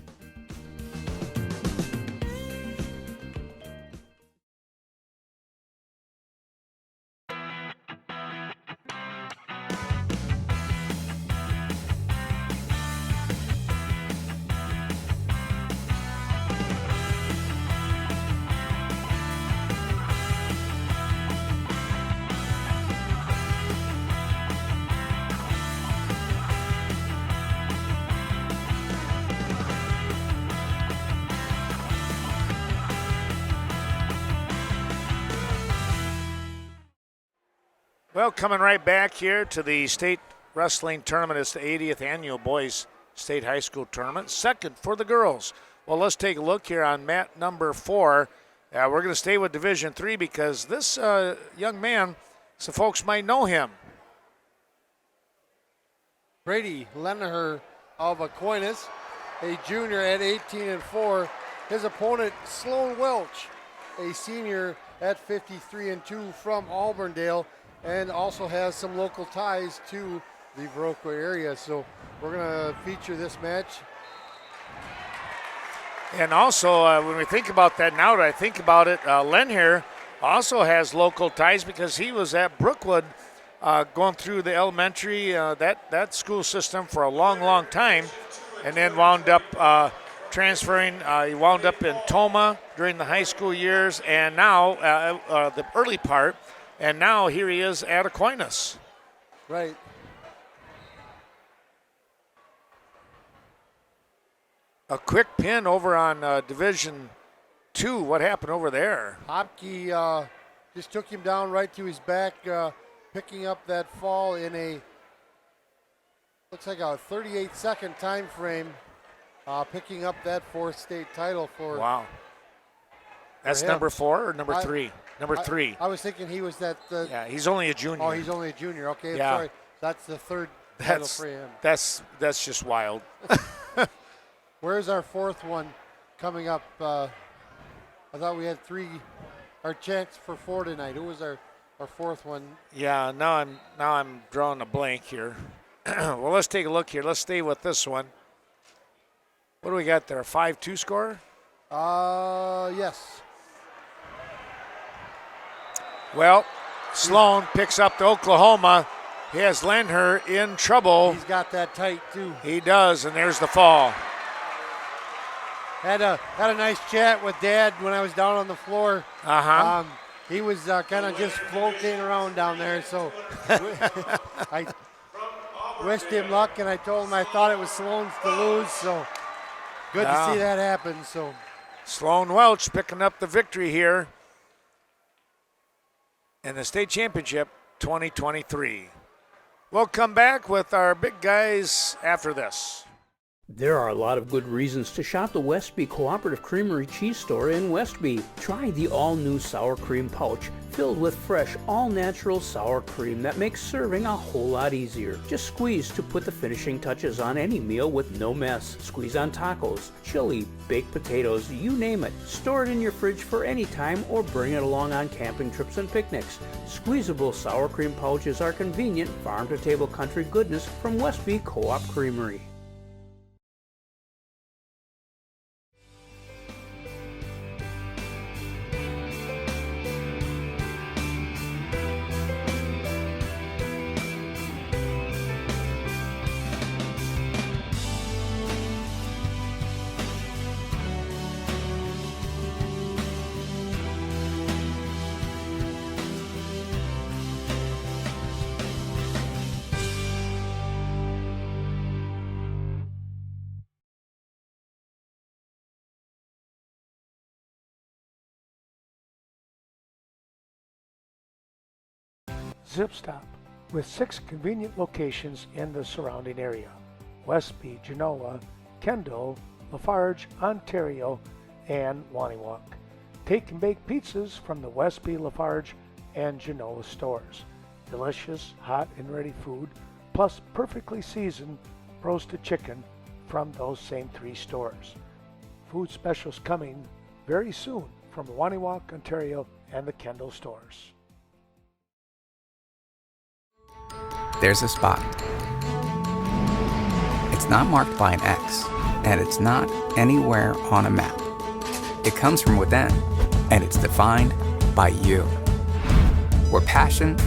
Well, coming right back here to the state wrestling tournament. It's the 80th annual boys state high school tournament. Second for the girls. Well, let's take a look here on mat number 4. We're going to stay with Division III because this young man, some folks might know him. Brady Lenaher of Aquinas, a junior at 18-4. His opponent, Sloan Welch, a senior at 53-2 from Auburndale, and also has some local ties to the Viroqua area. So we're going to feature this match. And also, when we think about that, now that I think about it, Len here also has local ties because he was at Brookwood going through the elementary, that school system for a long, long time, and then wound up transferring. He wound up in Toma during the high school years, and now the early part, and now here he is at Aquinas. Right. A quick pin over on Division II. What happened over there? Hopke just took him down right to his back, picking up that fall in a, looks like a 38-second time frame, picking up that fourth state title for. Wow. That's him. number 4 or number 3? Number 3. I was thinking he was that. Yeah, he's only a junior. Oh, he's only a junior. Okay, Yeah. sorry. That's the third title for him. That's just wild. Where's our fourth one coming up? I thought we had 3, our chance for 4 tonight. Who was our fourth one? Yeah, now I'm drawing a blank here. Well, let's take a look here. Let's stay with this one. What do we got there? A 5-2 score? Yes. Well, Sloan picks up the Oklahoma. He has Lenher in trouble. He's got that tight too. He does, and there's the fall. Had a nice chat with Dad when I was down on the floor. Uh-huh. He was kind of just floating around down there, so I wished him luck, and I told him I thought it was Sloan's to lose, so good to see that happen. So Sloan Welch picking up the victory here in the state championship 2023. We'll come back with our big guys after this. There are a lot of good reasons to shop the Westby Cooperative Creamery Cheese Store in Westby. Try the all-new sour cream pouch filled with fresh, all-natural sour cream that makes serving a whole lot easier. Just squeeze to put the finishing touches on any meal with no mess. Squeeze on tacos, chili, baked potatoes, you name it. Store it in your fridge for any time or bring it along on camping trips and picnics. Squeezable sour cream pouches are convenient farm-to-table country goodness from Westby Co-op Creamery. Zip Stop, with 6 convenient locations in the surrounding area: Westby, Genoa, Kendall, Lafarge, Ontario, and Waniwak. Take and bake pizzas from the Westby, Lafarge, and Genoa stores. Delicious, hot and ready food, plus perfectly seasoned roasted chicken from those same 3 stores. Food specials coming very soon from Waniwak, Ontario, and the Kendall stores. There's a spot. It's not marked by an X, and it's not anywhere on a map. It comes from within, and it's defined by you. Where passion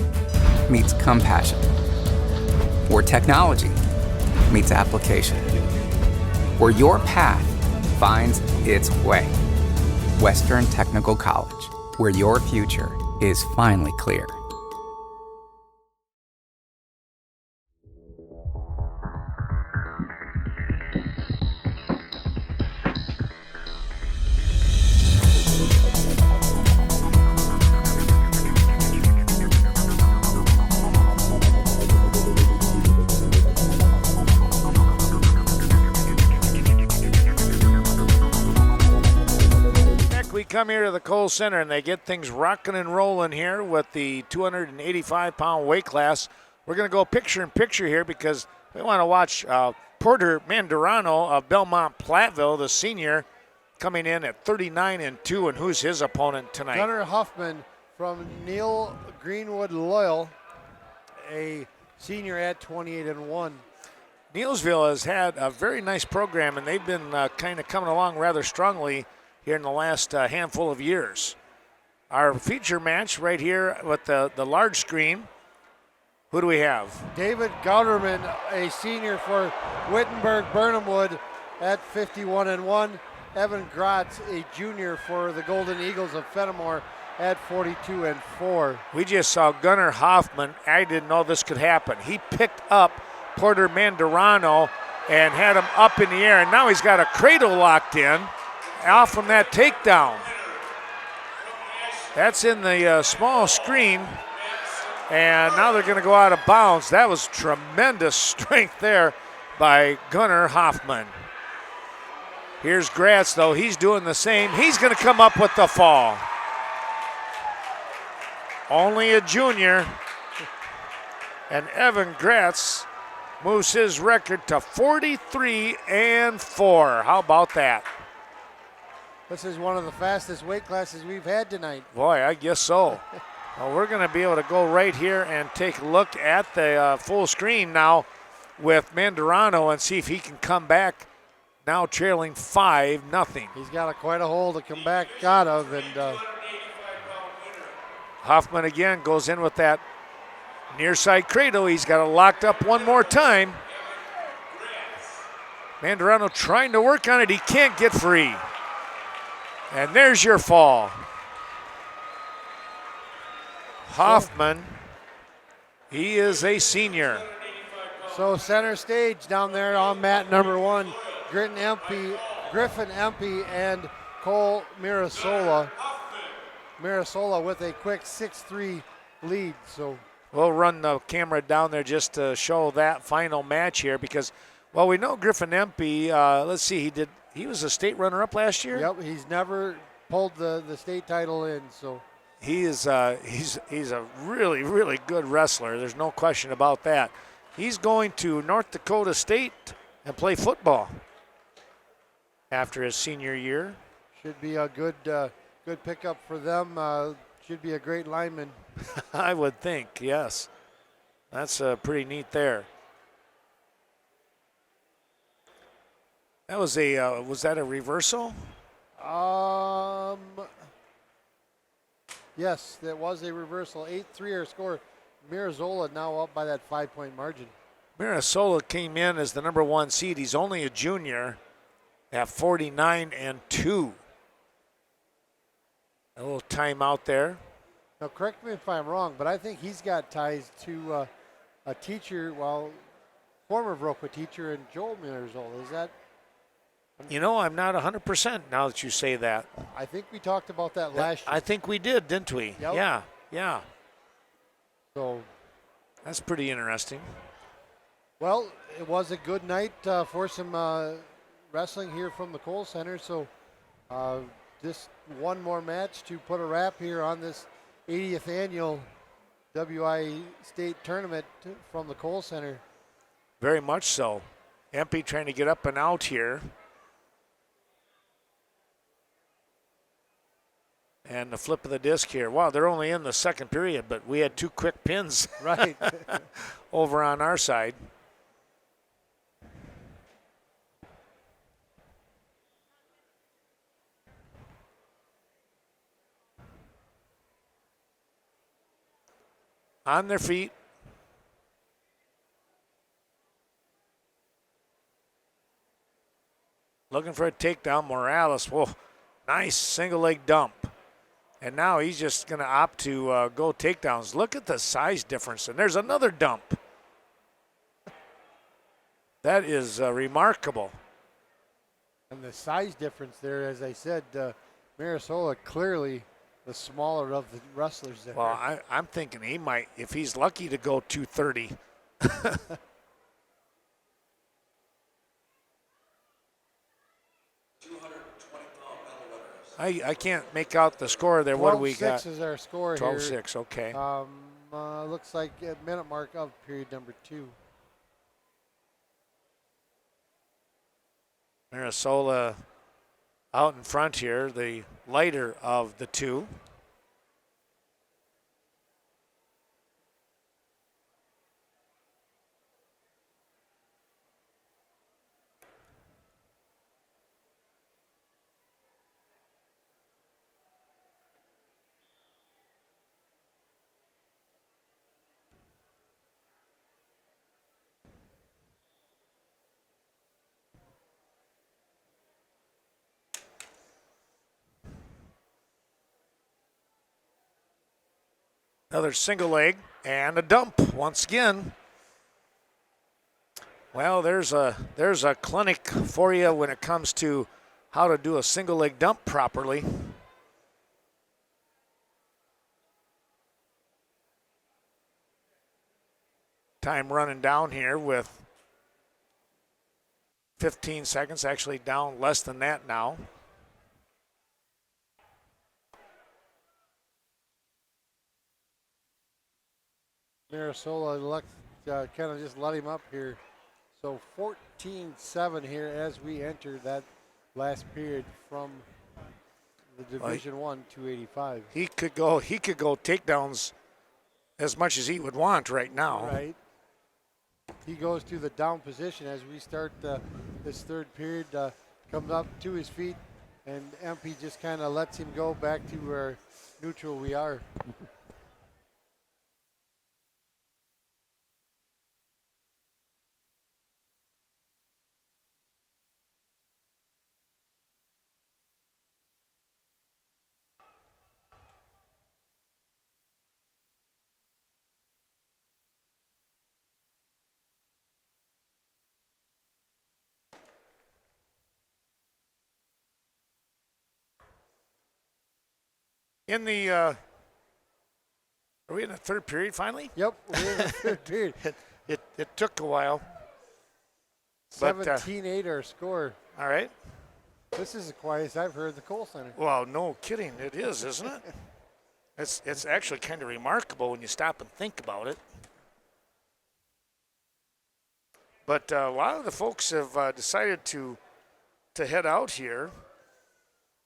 meets compassion. Where technology meets application. Where your path finds its way. Western Technical College, where your future is finally clear. Come here to the Kohl Center and they get things rocking and rolling here with the 285-pound weight class. We're going to go picture-in-picture here because we want to watch Porter Mandarano of Belmont Platteville, the senior, coming in at 39-2, and who's his opponent tonight? Gunnar Huffman from Neil Greenwood Loyal, a senior at 28-1. Neilsville has had a very nice program, and they've been kind of coming along rather strongly here in the last handful of years. Our feature match right here with the large screen. Who do we have? David Gouderman, a senior for Wittenberg Burnhamwood, at 51-1. Evan Grotz, a junior for the Golden Eagles of Fenimore, at 42-4. We just saw Gunnar Hoffman. I didn't know this could happen. He picked up Porter Mandarano and had him up in the air, and now he's got a cradle locked in off from that takedown. That's in the small screen, and now they're going to go out of bounds. That was tremendous strength there by Gunnar Hoffman. Here's Gratz, though. He's doing the same. He's going to come up with the fall. Only a junior. And Evan Gratz moves his record to 43-4. How about that? This is one of the fastest weight classes we've had tonight. Boy, I guess so. Well, we're going to be able to go right here and take a look at the full screen now with Mandarano and see if he can come back, now trailing 5-0. He's got quite a hole to come back out of, and Hoffman again goes in with that near side cradle. He's got it locked up one more time. Mandarano trying to work on it. He can't get free. And there's your fall. Hoffman, he is a senior. So center stage down there on mat number 1, Griffin Empey and Cole Mirasola. Mirasola with a quick 6-3 lead. So we'll run the camera down there just to show that final match here because, well, we know Griffin Empey, let's see, he was a state runner-up last year? Yep, he's never pulled the state title in, so. He's a really, really good wrestler. There's no question about that. He's going to North Dakota State and play football after his senior year. Should be a good pickup for them. Should be a great lineman. I would think, yes. That's pretty neat there. That was that a reversal? Yes, that was a reversal. 8-3 our score. Mirasola now up by that 5-point margin. Mirasola came in as the number 1 seed. He's only a junior at 49-2. A little timeout there. Now, correct me if I'm wrong, but I think he's got ties to a teacher, former Viroqua teacher, and Joel Mirasola. Is that? You know, I'm not 100% now that you say that. I think we talked about that last year. I think we did, didn't we? Yep. Yeah. So that's pretty interesting. Well, it was a good night for some wrestling here from the Kohl Center. So just one more match to put a wrap here on this 80th annual WIAA State Tournament from the Kohl Center. Very much so. Empey trying to get up and out here. And the flip of the disc here. Wow, they're only in the second period, but we had 2 quick pins right over on our side. On their feet. Looking for a takedown. Morales, whoa, nice single leg dump. And now he's just going to opt to go takedowns. Look at the size difference. And there's another dump. That is remarkable. And the size difference there, as I said, Mirasola clearly the smaller of the wrestlers there. Well, I'm thinking he might, if he's lucky, to go 230. I can't make out the score there. What do we got? 12-6 is our score 12-6, here. okay. Looks like at minute mark of period number 2. Mirasola out in front here, the lighter of the 2. Another single leg and a dump once again. Well, there's a clinic for you when it comes to how to do a single leg dump properly. Time running down here with 15 seconds, actually down less than that now. Mirasola kind of just let him up here. So 14-7 here as we enter that last period from the Division One 285. He could go takedowns as much as he would want right now. Right. He goes to the down position as we start this third period. Comes up to his feet, and MP just kind of lets him go back to where neutral we are. In the, are we in the third period finally? Yep, we're in the third period. It took a while. 17-8 our score. All right. This is the quietest I've heard the Kohl Center. Well, no kidding, it is, isn't it? It's actually kind of remarkable when you stop and think about it. But a lot of the folks have decided to head out here.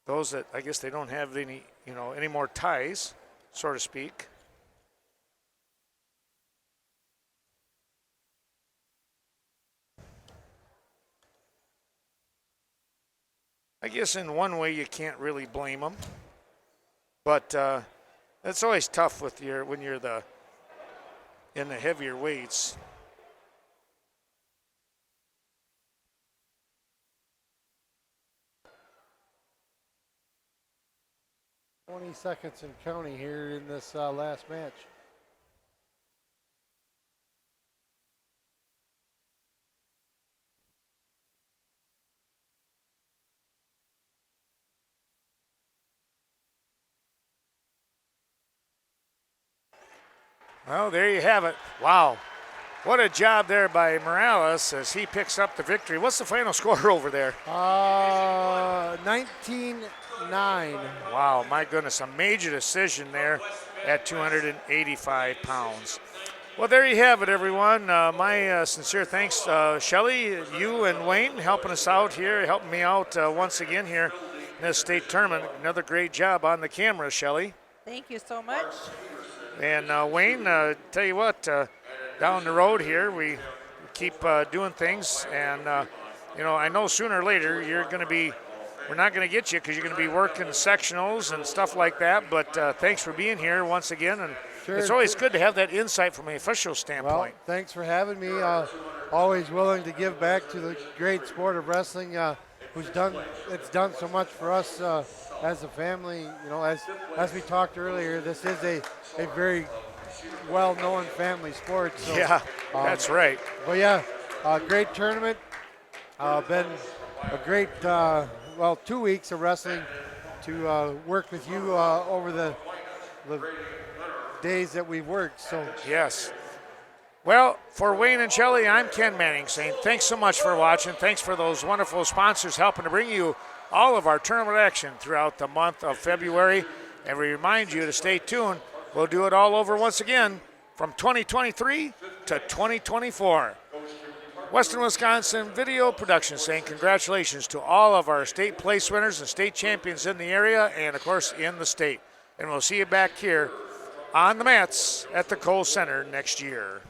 Those that I guess they don't have any more ties, so to speak. I guess in one way you can't really blame them, but it's always tough when you're in the heavier weights. $20 seconds and counting here in this last match. Well, there you have it. Wow. What a job there by Morales as he picks up the victory. What's the final score over there? 19-9. Wow, my goodness, a major decision there at 285 pounds. Well, there you have it, everyone. My sincere thanks, Shelly, you and Wayne, helping us out here, helping me out once again here in this state tournament. Another great job on the camera, Shelly. Thank you so much. And Wayne, tell you what, down the road here, we keep doing things. And, I know sooner or later we're not going to get you because you're going to be working sectionals and stuff like that. But thanks for being here once again. And sure, it's always good to have that insight from an official standpoint. Well, thanks for having me. Always willing to give back to the great sport of wrestling, it's done so much for us as a family. As we talked earlier, this is a very well-known family sport. So, yeah, that's right. But yeah, great tournament. Been a great 2 weeks of wrestling to work with you over the days that we've worked. So yes. Well, for Wayne and Shelley, I'm Ken Manning saying thanks so much for watching. Thanks for those wonderful sponsors helping to bring you all of our tournament action throughout the month of February. And we remind you to stay tuned. We'll do it all over once again from 2023 to 2024. Western Wisconsin Video Production saying congratulations to all of our state place winners and state champions in the area and, of course, in the state. And we'll see you back here on the mats at the Kohl Center next year.